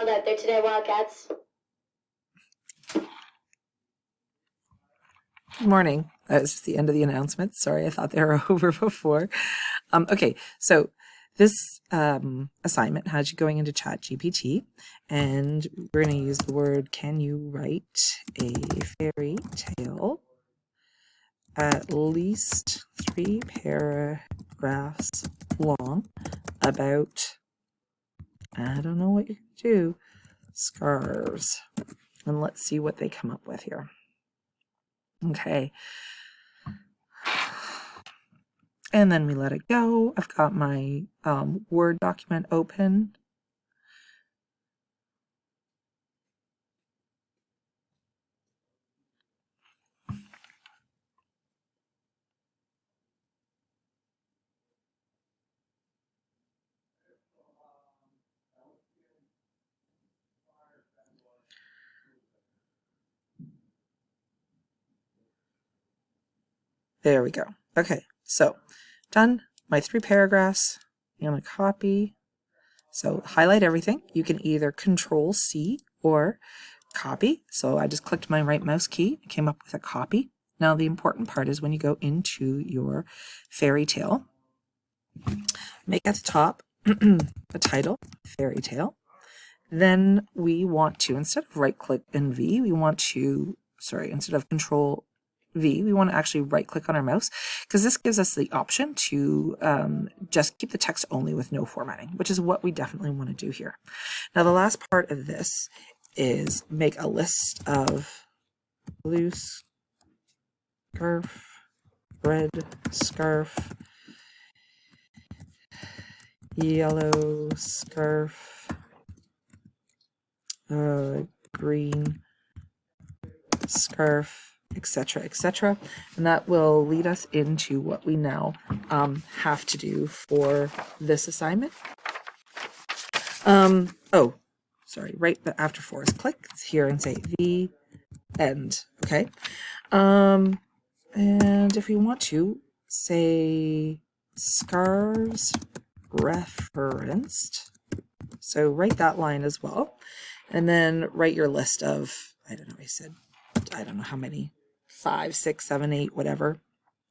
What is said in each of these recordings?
out there today, Wildcats? Good morning. That was just the end of the announcement. Sorry, I thought they were over before. Okay, so this assignment has you going into ChatGPT, and we're going to use the word, can you write a fairy tale at least 3 paragraphs long about, I don't know what you can do, scarves. And let's see what they come up with here. Okay. And then we let it go. I've got my Word document open. There we go. Okay, so done my 3 paragraphs. I'm going to copy. So highlight everything. You can either Control C or copy. So I just clicked my right mouse key, came up with a copy. Now the important part is when you go into your fairy tale, make at the top the title, fairy tale. Then we want to, instead of right click and V, we want to, instead of Control V, we want to actually right click on our mouse, because this gives us the option to just keep the text only with no formatting, which is what we definitely want to do here. Now the last part of this is make a list of blue scarf, red scarf, yellow scarf, green scarf, etc., etc. And that will lead us into what we now have to do for this assignment. Right after 4 is click here and say the end. Okay. And if we want to say scarves referenced, so write that line as well, and then write your list of, I don't know how many, 5, 6, 7, 8, whatever.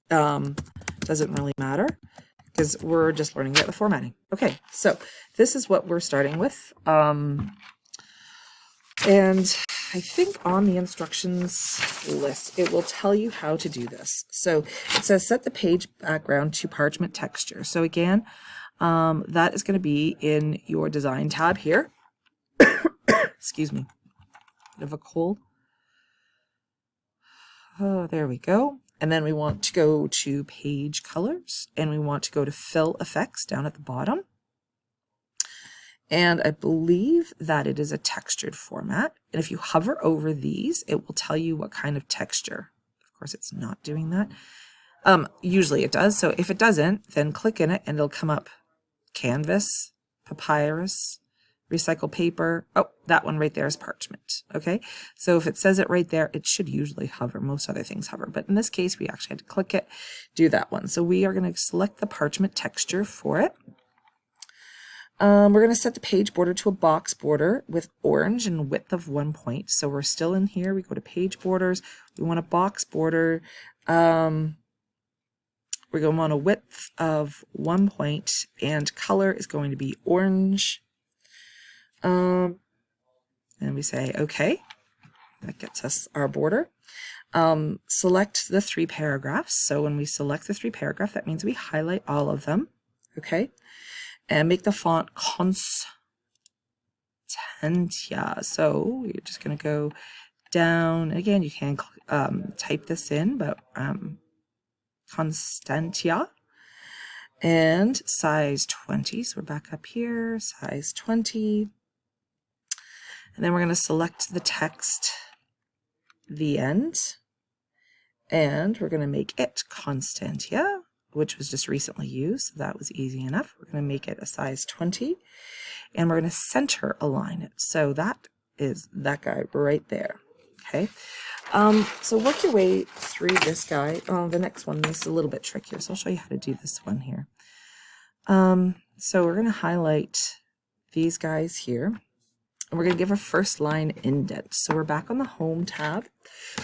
Doesn't really matter, because we're just learning about the formatting. Okay, so this is what we're starting with. And I think on the instructions list, it will tell you how to do this. So it says set the page background to parchment texture. So again, that is going to be in your design tab here. Excuse me, bit of a cold. Oh, there we go. And then we want to go to page colors, and we want to go to fill effects down at the bottom. And I believe that it is a textured format. And if you hover over these, it will tell you what kind of texture. Of course, it's not doing that. Usually it does. So if it doesn't, then click in it and it'll come up canvas, papyrus, recycled paper. Oh, that one right there is parchment. Okay. So if it says it right there, it should usually hover. Most other things hover. But in this case, we actually had to click it, do that one. So we are going to select the parchment texture for it. We're going to set the page border to a box border with orange and width of 1 point. So we're still in here. We go to page borders. We want a box border. We're going to want a width of 1 point, and color is going to be orange. And we say, okay, that gets us our border. Select the 3 paragraphs. So when we select the 3 paragraphs, that means we highlight all of them. Okay. And make the font Constantia. So you're just going to go down. Again, you can type this in, but Constantia. And size 20. So we're back up here, size 20. And then we're going to select the text, the end. And we're going to make it Constantia, which was just recently used. So that was easy enough. We're going to make it a size 20, and we're going to center align it. So that is that guy right there. Okay. So work your way through this guy. The next one is a little bit trickier. So I'll show you how to do this one here. So we're going to highlight these guys here. And we're going to give a first line indent. So we're back on the home tab.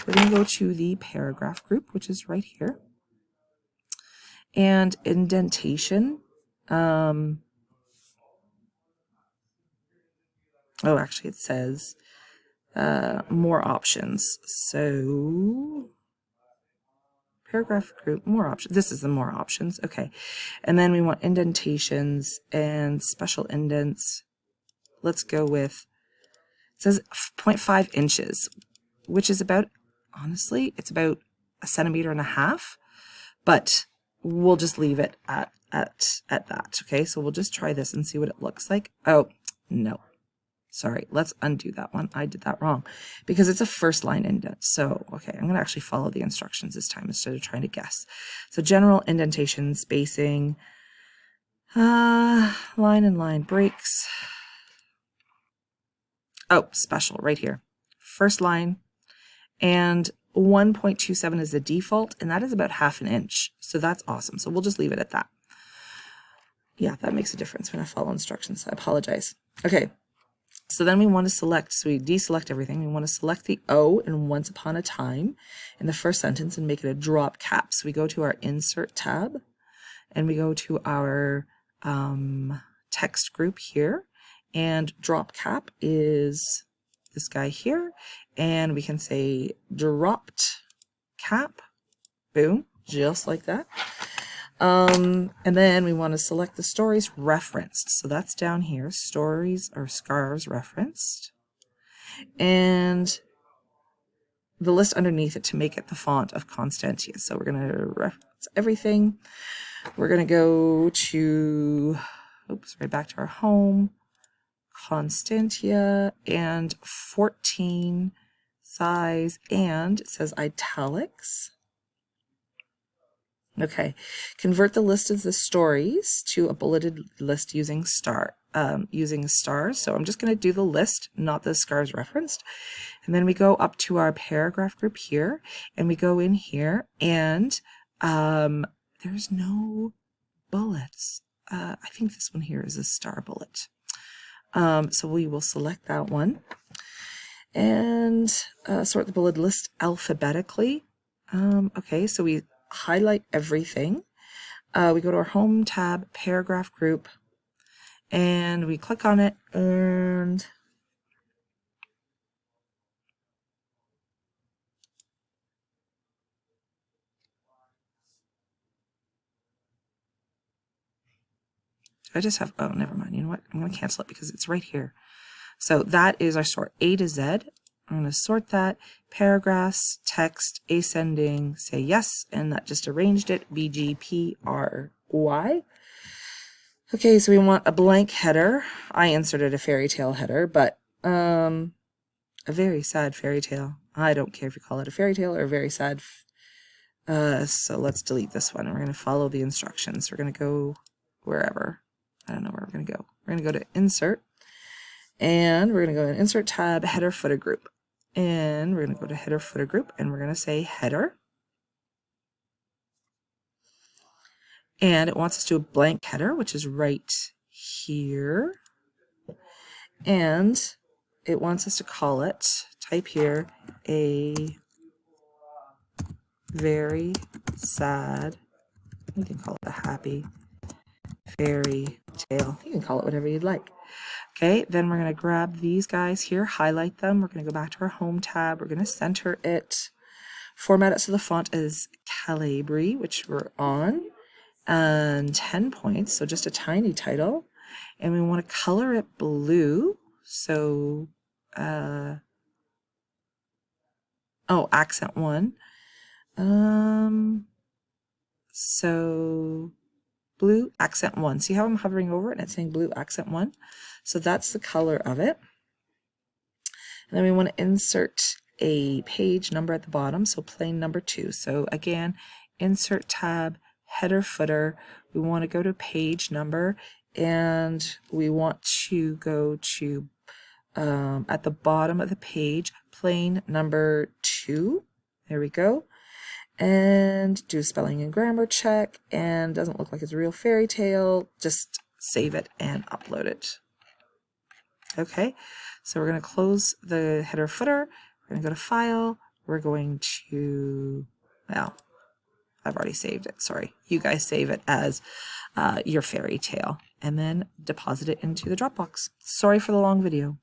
We're going to go to the paragraph group, which is right here. And indentation. Oh, actually it says more options. So paragraph group, more options. This is the more options. Okay. And then we want indentations and special indents. Let's go with, it says 0.5 inches, which is about, honestly, it's about 1.5 centimeters, but we'll just leave it at that. Okay, so we'll just try this and see what it looks like. Oh, no. Sorry, let's undo that one. I did that wrong because it's a first line indent. So, okay, I'm going to actually follow the instructions this time instead of trying to guess. So general indentation, spacing, line and line breaks. Oh, special right here. First line, and 1.27 is the default, and that is about 1/2 inch. So that's awesome. So we'll just leave it at that. Yeah, that makes a difference when I follow instructions. I apologize. Okay, so then we want to select, so we deselect everything. We want to select the O in Once Upon a Time in the first sentence and make it a drop cap. So we go to our Insert tab, and we go to our text group here. And drop cap is this guy here, and we can say dropped cap, boom, just like that. And then we want to select the stories referenced, so that's down here, stories or scars referenced, and the list underneath it to make it the font of Constantia. So we're going to reference everything. We're going to go to, oops, right back to our home, Constantia, and 14 size, and it says italics. Okay, convert the list of the stories to a bulleted list using stars. So I'm just going to do the list, not the scars referenced. And then we go up to our paragraph group here, and we go in here, and there's no bullets. I think this one here is a star bullet. So we will select that one and sort the bullet list alphabetically. Okay, so we highlight everything. We go to our home tab, paragraph group, and we click on it, and I just have, oh, never mind. You know what? I'm going to cancel it because it's right here. So that is our sort, A to Z. I'm going to sort that, paragraphs, text, ascending, say yes, and that just arranged it, BGPRY. Okay, so we want a blank header. I inserted a fairy tale header, but a very sad fairy tale. I don't care if you call it a fairy tale or a very sad. So let's delete this one. We're going to follow the instructions. We're going to go wherever. I don't know where we're going to go. We're going to go to Insert, and we're going to go in Insert tab, Header Footer Group. And we're going to go to Header Footer Group, and we're going to say Header. And it wants us to do a blank header, which is right here. And it wants us to call it, type here, a very sad, you can call it a happy fairy tale. You can call it whatever you'd like. Okay, then we're going to grab these guys here, highlight them. We're going to go back to our home tab. We're going to center it, format it so the font is Calibri, which we're on, and 10 points, so just a tiny title. And we want to color it blue. So, accent 1. So blue accent 1. See how I'm hovering over it and it's saying blue accent 1? So that's the color of it. And then we want to insert a page number at the bottom, so plain number 2. So again, Insert tab, Header Footer. We want to go to page number, and we want to go to at the bottom of the page, plain number 2. There we go. And do a spelling and grammar check, and doesn't look like it's a real fairy tale. Just save it and upload it. Okay, So we're going to close the header footer. We're going to go to File. We're going to, well, I've already saved it. Sorry. You guys save it as your fairy tale and then deposit it into the Dropbox. Sorry for the long video.